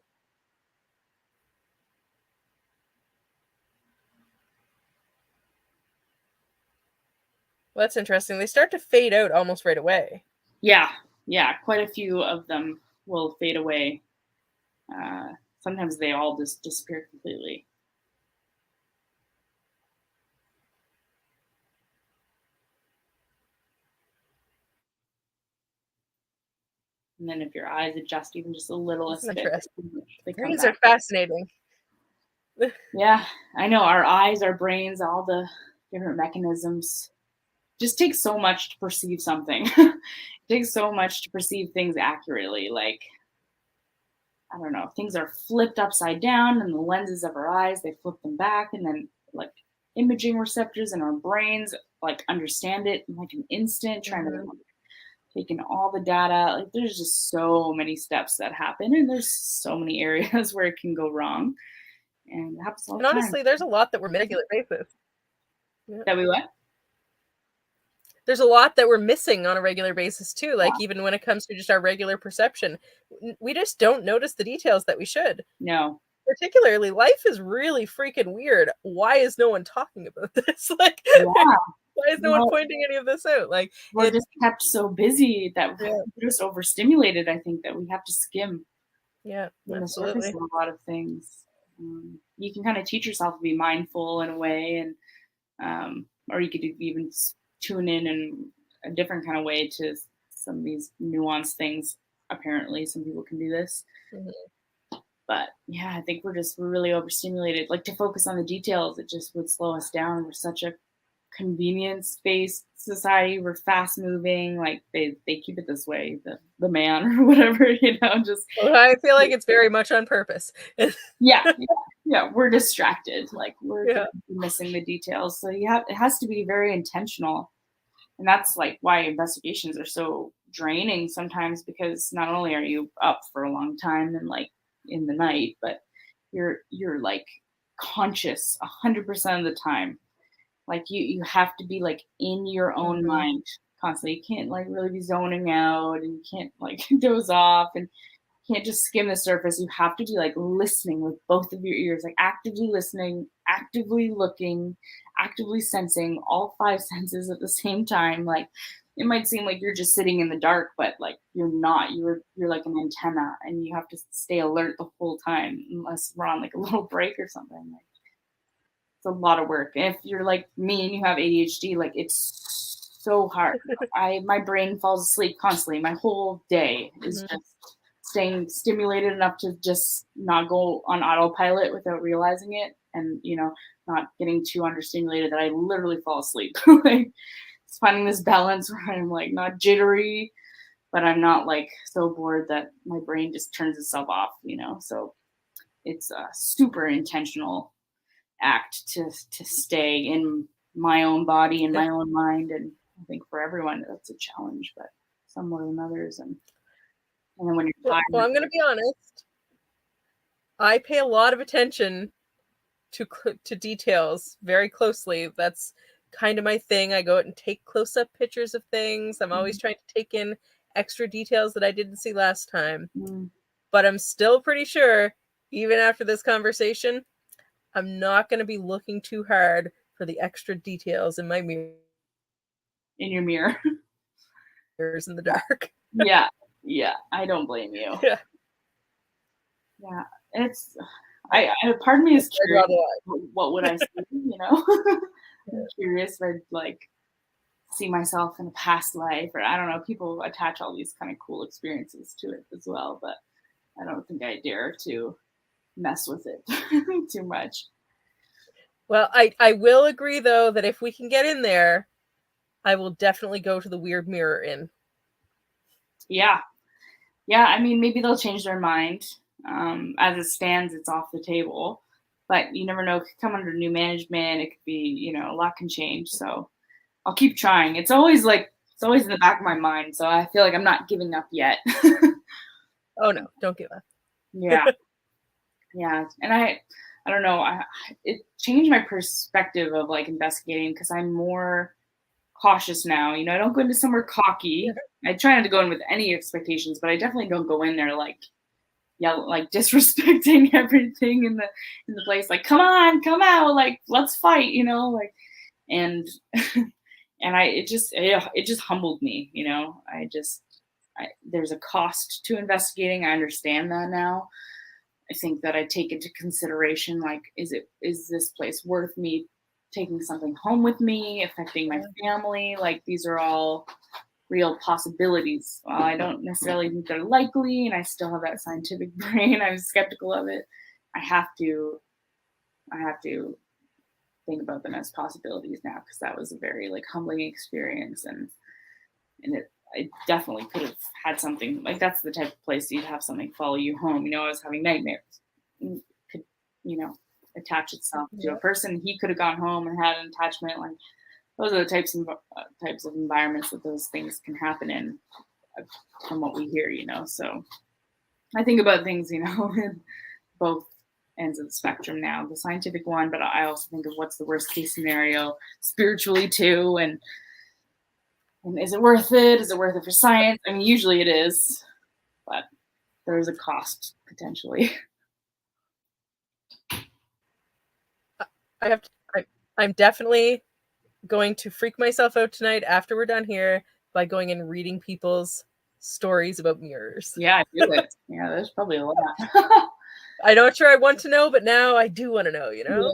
Speaker 1: Well, that's interesting. They start to fade out almost right away.
Speaker 2: Yeah, quite a few of them will fade away. Sometimes they all just disappear completely. And then if your eyes adjust even just a
Speaker 1: This is
Speaker 2: littlest bit,
Speaker 1: interesting.
Speaker 2: they come
Speaker 1: Brains are
Speaker 2: back.
Speaker 1: fascinating.
Speaker 2: Yeah, I know our eyes, our brains, all the different mechanisms just takes so much to perceive something. It takes so much to perceive things accurately. Like, I don't know, things are flipped upside down and the lenses of our eyes, they flip them back, and then like imaging receptors in our brains like understand it in like an instant, trying to
Speaker 1: Mhm.
Speaker 2: take in all the data. Like there's just so many steps that happen, and there's so many areas where it can go wrong. And it happens all
Speaker 1: And
Speaker 2: the time.
Speaker 1: honestly, there's a lot that we're missing on a regular basis. Yeah.
Speaker 2: That we what?
Speaker 1: There's a lot that we're missing on a regular basis too.
Speaker 2: Yeah.
Speaker 1: Like even when it comes to just our regular perception, we just don't notice the details that we should.
Speaker 2: No.
Speaker 1: Particularly, life is really freaking weird. Why is no one talking about this? Like,
Speaker 2: Yeah.
Speaker 1: why is no one pointing any of this out? Like,
Speaker 2: We're just kept so busy that
Speaker 1: yeah,
Speaker 2: we're just overstimulated. I think that we have to skim
Speaker 1: yeah,
Speaker 2: the surface
Speaker 1: absolutely.
Speaker 2: of a lot of things. You can kind of teach yourself to be mindful in a way, and or you could even tune in a different kind of way to some of these nuanced things. Apparently, some people can do this.
Speaker 1: Mhm.
Speaker 2: But yeah, I think we're really overstimulated. Like to focus on the details, it just would slow us down. We're such a convenience based society. We're fast moving. Like they keep it this way, the man or whatever, just
Speaker 1: Well, I feel like it's very much on purpose.
Speaker 2: yeah, we're distracted. Like we're
Speaker 1: Yeah.
Speaker 2: missing the details. So it has to be very intentional. And that's like why investigations are so draining sometimes, because not only are you up for a long time and like in the night, but you're like conscious 100% of the time. Like you have to be like in your own
Speaker 1: Mhm.
Speaker 2: mind constantly. You can't like really be zoning out, and you can't like doze off, and can't just skim the surface. You have to be like listening with both of your ears, like actively listening, actively looking, actively sensing all five senses at the same time. Like it might seem like you're just sitting in the dark, but like you're not. You're like an antenna, and you have to stay alert the whole time, unless we're on like a little break or something. Like it's a lot of work. And if you're like me and you have ADHD, like it's so hard. My brain falls asleep constantly. My whole day is
Speaker 1: Mhm.
Speaker 2: just staying stimulated enough to just not go on autopilot without realizing it, and not getting too understimulated that I literally fall asleep. Like it's finding this balance where I'm like not jittery, but I'm not like so bored that my brain just turns itself off. So it's a super intentional act to stay in my own body and my own mind. And I think for everyone that's a challenge, but some more than others. And then when you're
Speaker 1: Well,
Speaker 2: tired,
Speaker 1: I'm gonna be honest. I pay a lot of attention to details very closely. That's kind of my thing. I go out and take close-up pictures of things. I'm always trying to take in extra details that I didn't see last time.
Speaker 2: mm,
Speaker 1: But I'm still pretty sure, even after this conversation, I'm not going to be looking too hard for the extra details in my
Speaker 2: in your mirror.
Speaker 1: mirrors in the dark.
Speaker 2: Yeah, I don't blame you.
Speaker 1: Yeah.
Speaker 2: Yeah, it's part of me is
Speaker 1: I draw
Speaker 2: curious.
Speaker 1: the line.
Speaker 2: What would I see? I'm curious if I'd like see myself in a past life, or I don't know. People attach all these kind of cool experiences to it as well, but I don't think I dare to mess with it too much.
Speaker 1: Well, I will agree though that if we can get in there, I will definitely go to the weird mirror inn.
Speaker 2: Yeah, I mean, maybe they'll change their mind. As it stands, it's off the table, but you never know. It could come under new management. It could be, a lot can change. So I'll keep trying. It's always like it's always in the back of my mind. So I feel like I'm not giving up yet.
Speaker 1: Oh no, don't give up.
Speaker 2: Yeah. Yeah. And I don't know. It changed my perspective of like investigating because I'm more cautious now. You know, I don't go into somewhere cocky. I try not to go in with any expectations, but I definitely don't go in there like yell, like disrespecting everything in the place. Like, come on, come out, like let's fight. You know, like and and it just humbled me. You know, there's a cost to investigating. I understand that now. I think that I take into consideration like, is this place worth me taking something home with me, affecting my family? Like these are all real possibilities. While I don't necessarily think they're likely, and I still have that scientific brain, I'm skeptical of it. I have to think about them as possibilities now because that was a very like humbling experience, and I definitely could have had something like that's the type of place you'd have something follow you home. You know, I was having nightmares. It could, you know, attach itself to a person. He could have gone home and had an attachment. Like those are the types of environments that those things can happen in, from what we hear. You know, so I think about things, you know, in both ends of the spectrum now, the scientific one, but I also think of what's the worst case scenario spiritually too, and is it worth it? Is it worth it for science? I mean, usually it is, but there's a cost potentially.
Speaker 1: I'm definitely going to freak myself out tonight after we're done here by going and reading people's stories about mirrors.
Speaker 2: Yeah, I do it. Yeah, there's probably a lot.
Speaker 1: I'm not sure I want to know, but now I do want to know, you know?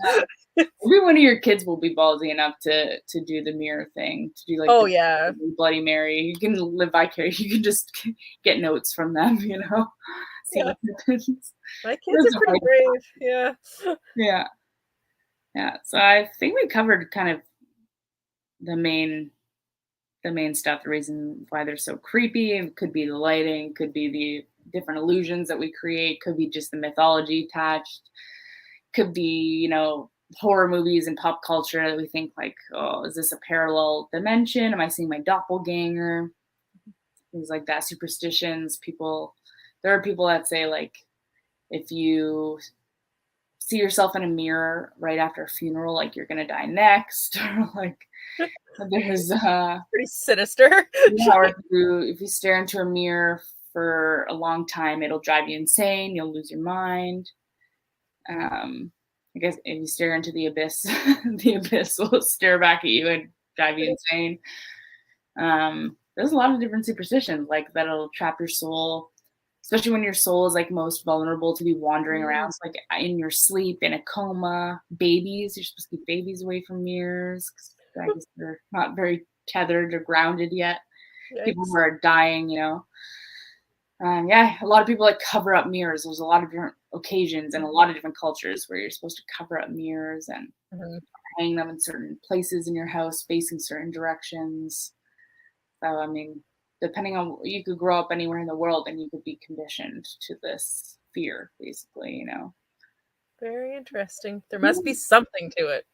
Speaker 2: Yeah. Maybe one of your kids will be ballsy enough to do the mirror thing, to do like the Bloody Mary. You can live vicariously. You can just get notes from them, you know? See what happens.
Speaker 1: My kids are pretty brave. Yeah.
Speaker 2: Yeah. Yeah. So I think we covered kind of the main stuff, the reason why they're so creepy. It could be the lighting, could be the different illusions that we create, could be just the mythology attached, could be, you know, horror movies and pop culture that we think like, oh, is this a parallel dimension? Am I seeing my doppelganger? Things like that. Superstitions. There are people that say like, if you see yourself in a mirror right after a funeral, like you're gonna die next, or like there's
Speaker 1: pretty sinister.
Speaker 2: Yeah, or if you stare into a mirror for a long time, it'll drive you insane. You'll lose your mind. I guess if you stare into the abyss, the abyss will stare back at you and drive you insane. There's a lot of different superstitions like that'll trap your soul, especially when your soul is like most vulnerable to be wandering around. So, like in your sleep, in a coma, babies, you're supposed to keep babies away from mirrors. I guess they're not very tethered or grounded yet. Yikes. People who are dying, you know. Yeah, a lot of people like cover up mirrors. There's a lot of different occasions and a lot of different cultures where you're supposed to cover up mirrors and hang them in certain places in your house, facing certain directions. So, I mean, depending on, you could grow up anywhere in the world and you could be conditioned to this fear, basically, you know.
Speaker 1: Very interesting. There must be something to it.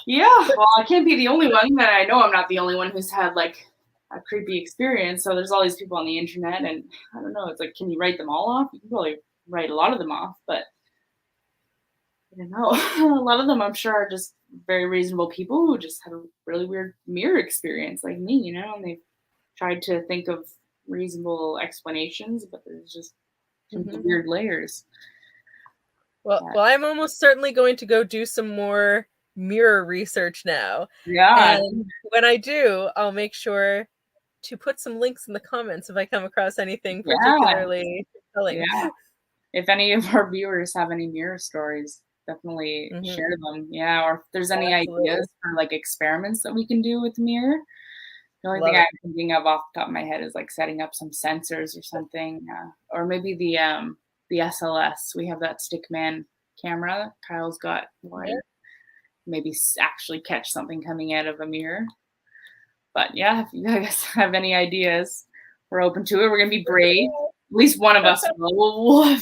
Speaker 2: Yeah, well, I can't be the only one. That I know I'm not the only one who's had like a creepy experience. So there's all these people on the internet, and I don't know. It's like, can you write them all off? You can probably write a lot of them off, but I don't know. A lot of them, I'm sure, are just very reasonable people who just had a really weird mirror experience, like me, you know. And they tried to think of reasonable explanations, but there's just some weird layers.
Speaker 1: Well, I'm almost certainly going to go do some more mirror research now.
Speaker 2: Yeah.
Speaker 1: And when I do, I'll make sure to put some links in the comments if I come across anything particularly compelling.
Speaker 2: Yeah. If any of our viewers have any mirror stories, definitely share them. Yeah. Or if there's any ideas for like experiments that we can do with the mirror. The only thing I'm thinking of off the top of my head is like setting up some sensors or something. Or maybe the C.L.A.S.S. We have that Stickman camera Kyle's got one. Maybe actually catch something coming out of a mirror. But yeah, if you guys have any ideas, we're open to it. We're gonna be brave. At least one of us will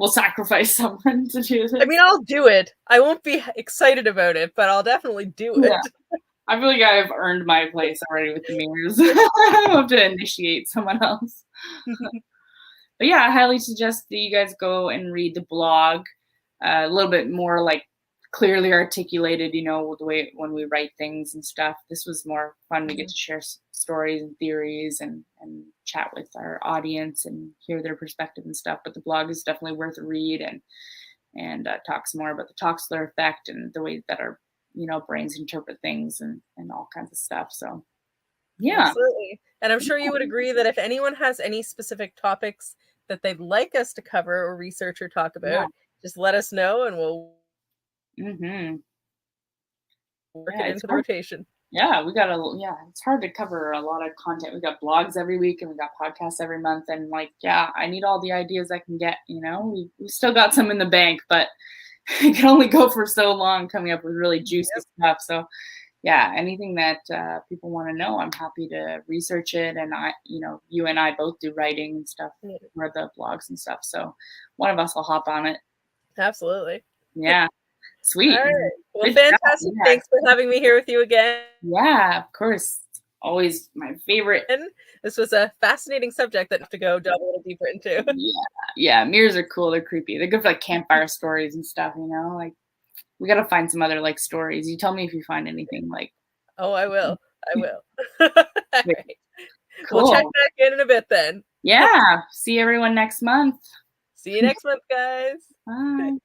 Speaker 2: sacrifice someone to do this.
Speaker 1: I mean, I'll do it. I won't be excited about it, but I'll definitely do it.
Speaker 2: Yeah. I feel like I've earned my place already with the mirrors. I have to initiate someone else. But yeah, I highly suggest that you guys go and read the blog. A little bit more like clearly articulated, you know, the way when we write things and stuff. This was more fun. We get to share stories and theories and chat with our audience and hear their perspective and stuff. But the blog is definitely worth a read and talks more about the Toxler effect and the way that our, you know, brains interpret things and all kinds of stuff. So yeah.
Speaker 1: Absolutely. And I'm sure you would agree that if anyone has any specific topics that they'd like us to cover or research or talk about, just let us know and we'll work it into the rotation.
Speaker 2: Yeah, it's hard to cover a lot of content. We got blogs every week and we got podcasts every month. And like, yeah, I need all the ideas I can get, you know, we still got some in the bank, but it can only go for so long coming up with really juicy stuff. So yeah, anything that people want to know, I'm happy to research it. And you know, you and I both do writing and stuff for the blogs and stuff. So one of us will hop on it.
Speaker 1: Absolutely.
Speaker 2: Yeah. Sweet.
Speaker 1: All right. Well, fantastic. Yeah. Thanks for having me here with you again.
Speaker 2: Yeah, of course. It's always my favorite.
Speaker 1: This was a fascinating subject that I have to go delve a little deeper into.
Speaker 2: Yeah. Mirrors are cool. They're creepy. They're good for like campfire stories and stuff, you know? Like, we got to find some other like stories. You tell me if you find anything like.
Speaker 1: Oh, I will. All right. Cool. We'll check back in a bit then.
Speaker 2: Yeah. See everyone next month.
Speaker 1: See you next month, guys.
Speaker 2: Bye.